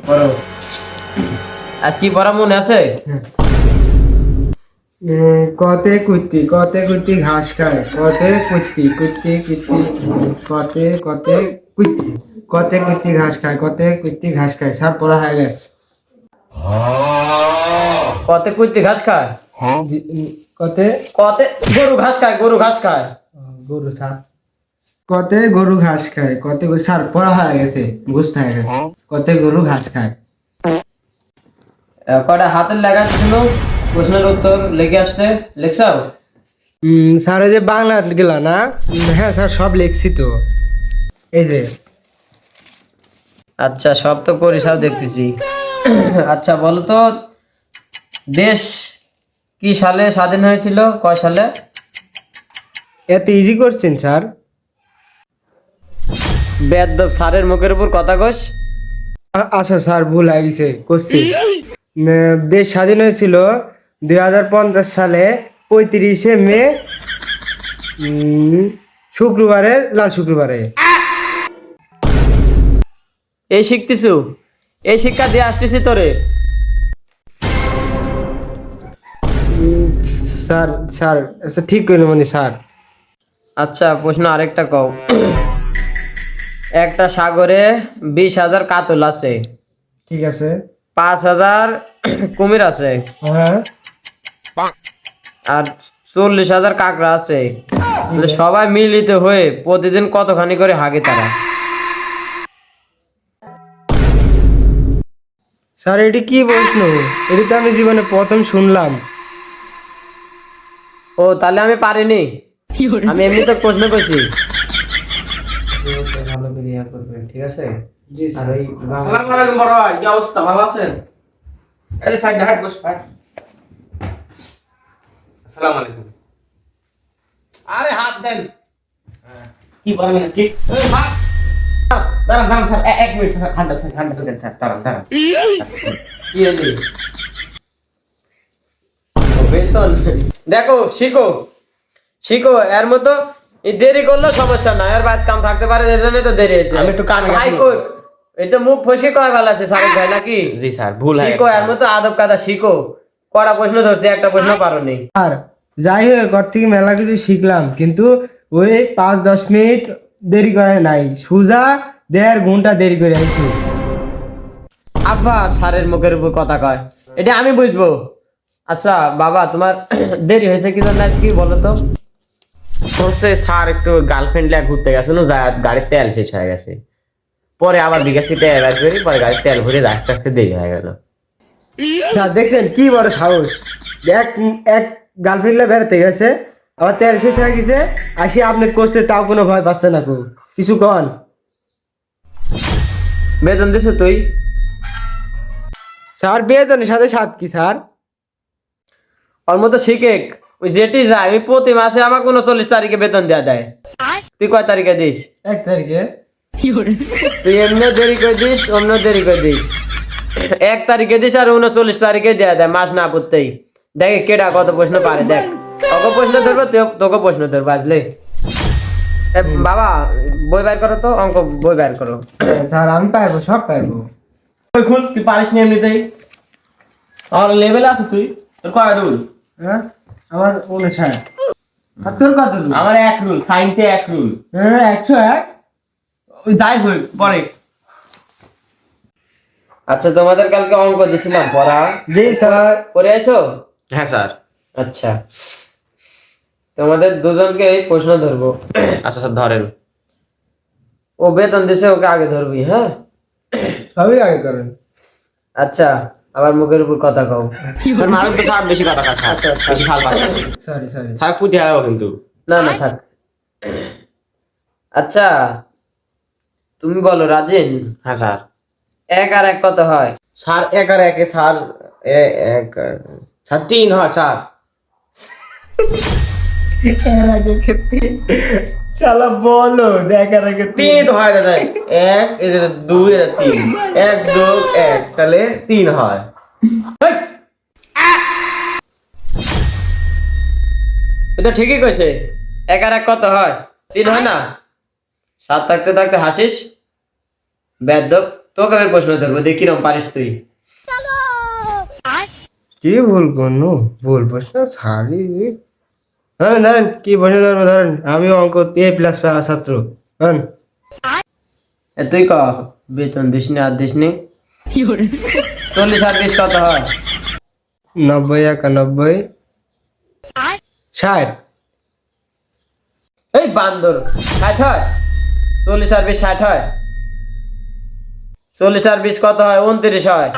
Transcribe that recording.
পড়ো। আজ কি পড়া মনে আছে? কতে কুত্তি ঘাস খায়, কতে কুত্তি কুত্তি কুত্তি কতে কুত্তি ঘাস খায়, কতে কুত্তি ঘাস খায়। স্যার পড়া হয়ে গেছে। কতে কুইতে ঘাস খায়? কতে কতে গরু ঘাস খায়, গরু ঘাস খায়। গরু স্যার, কতে গরু ঘাস খায়, কতে স্যার পড়া হয়ে গেছে, বুঝতে হয়ে গেছে। কতে গরু ঘাস খায়। কটা হাতের লেখা ছিল, প্রশ্নের উত্তর লিখে আসতে লিখছাও? স্যার এই যে বাংলা গেলা না? হ্যাঁ স্যার সব লিখছি তো, এই যে। আচ্ছা, সব তো করিসাও দেখতেছি। আচ্ছা বলো তো, দেশ কি সালে স্বাধীন হয়েছিল, কয় সালে? এত ইজি করছেন স্যার? বেদব স্যারের মুখের উপর কথা কস। আচ্ছা স্যার ভুল হয়ে গেছে, করছি। দেশ স্বাধীন হয়েছিল 2050 সালে 35শে মে, শুক্রবারে, লাল শুক্রবারে। এই শিখতেছু, এই শিক্ষা দিয়ে আসতেছি তোরে। স্যার স্যার আচ্ছা ঠিক কইল মানে স্যার। আচ্ছা প্রশ্ন আরেকটা কও। একটা সাগরে 20,000 কাতল আছে, ঠিক আছে। 5,000 কুমির আছে, হ্যাঁ আর 40,000 কাঁকড়া আছে। তাহলে সবাই মিলিত হয়ে প্রতিদিন কতখানি করে হাগে তারা? স্যার এটি কি প্রশ্ন? এটি তো আমি জীবনে প্রথম শুনলাম। ও তাহলে আমি পারিনি, আমি এমনি তো প্রশ্ন করছি। ভালো করে ইয়া করবেন, ঠিক আছে? জি আর স্যার। ওই আসসালামু আলাইকুম বড় ভাই, কি অবস্থা, ভালো আছেন? এই যে সাইড হাট বস ভাই। আসসালামু আলাইকুম। আরে হাত দেন। কি বলবেন আজকে? এই মা, দাঁড়ান দাঁড়ান স্যার, এক মিনিট স্যার, ঠান্ডা স্যার, ঠান্ডা স্যার, দাঁড়ান দাঁড়ান। কি হলি? বেতন দেখো, শিখো শিখো, এর মতো এই দেরি করলে সমস্যা না, এর বাদ কাম থাকতে পারে, এর জন্যই তো দেরি হয়েছে। আমি একটু কান ভাই কাটবো। কই, এই তো মুখ ফসকে কয় ভালো আছে সারেক ভাই নাকি? জি স্যার, ভুল হয়ে শিখো, এর মতো আদব কাদা শিখো। কড়া প্রশ্ন ধরছে, একটা প্রশ্ন পারোনি। আর যাই হোক, ওর থেকে মেলা কিছু শিখলাম, কিন্তু ওই 5-10 মিনিট দেরি করে নাই, সোজা 1.5 ঘন্টা দেরি করে আইছি। আব্বা স্যারের মুখের উপর কথা কয়, এটা আমি বুঝবো। আচ্ছা বাবা, তোমার দেরি হয়েছে কি জন্য আজকে বলো তো? হচ্ছে স্যার একটু গার্লফ্রেন্ড লিয়ে ঘুরতে গেছে, গাড়ির তেল শেষ হয়ে গেছে। পরে আবার বিকাশি তেল বের করি, পরে গাড়ির তেল ভরে আস্তে আস্তে দেরি হয়ে গেল। স্যার দেখছেন কি বড় সাহস! এক এক গার্লফ্রেন্ডে বেড়াতে গেছে, আবার তেল শেষ হয়ে গেছে, আসি আপনি করছে, তাও কোনো ভয় পাচ্ছে না, কেউ কিছু কন? বেতন দিছো তুই? স্যার বেতনের সাথে সাত কি স্যার? ওর মতো শিখে, ওই যেটি যায় ওই প্রতি মাসে আমাকে 39 তারিখে বেতন দেওয়া দেয়। তুই কয় তারিখে দিস? 1 তারিখে। তুই এমনি দেরি করে দিস, অন্য দেরি করে দিস। 1 তারিখে দিস আর 39 তারিখে দেওয়া দেয়, মাস না পড়তেই। দেখ কেডা কত প্রশ্ন পারে, দেখ। তোকে প্রশ্ন ধরবো, তোকে প্রশ্ন ধরবো, আসলে বাবা বই বের করো তো, অঙ্ক বই বের করো। স্যার আমি পারবো, সব পারবো। ওই খুল, তুই পারিস না এমনিতেই, আমার লেভেলে আছো তুই। তোর কয় রুল? হ্যাঁ আমার 59। আর তোর কত দূর? আমার 1 রুল, সায়েন্সে 1 রুল। হ্যাঁ 101। ওই যাই হোক পরে। আচ্ছা তোমাদের কালকে অঙ্ক দিছিলাম পড়া, জি স্যার। পড়ে আছো? হ্যাঁ স্যার। আচ্ছা, তোমাদের দুজনকে এই প্রশ্ন ধরবো। আচ্ছা স্যার ধরেন। ও বেতন দিছে, ওকে আগে ধরবি, হ্যাঁ? সবই আগে করেন। আচ্ছা, আবার মুখের উপর কথা কও। স্যার মারুন তো স্যার, বেশি কথা কাজ স্যার, বেশি ফাল পাচ্ছে। Sorry sorry. স্যার পুঁতি হারাবো কিন্তু। না না থাক। আচ্ছা তুমি বলো রাজিন, হ্যাঁ স্যার। 1 আর 1 কত হয়? স্যার 1 আর 1 স্যার, এক স্যার 3 হয় স্যার। এর আগে ক্ষেত্রে শালা বলো, দেখার আগে 3 তো হয় দাদা, 1 এই যে 2 এর 3, 1 2 1, তাহলে 3 হয়। এটা ঠিকই কইছে। 1 আর 1 কত হয়? 3 হয় না? 7 থাকতে থাকতে হাসিস, বেয়াদব। তোকে আমি প্রশ্ন ধরবো দেখ কিরম পারিস তুই। কি ভুল করনু? ভুল প্রশ্ন ছাড়ি। ধরেন ধরেন কি প্রশ্ন ধরবো ধরেন, আমিও অঙ্ক A+ পাওয়া ছাত্র। ধরেন তুই ক, বেতন দিস নি আর দিস নি। 40 আর 20 কত হয়? 90, 91, 60। এই বান্দর, 60 হয়? 40 আর 20 60 হয়? 40 আর 20 কত হয়? 29 হয়।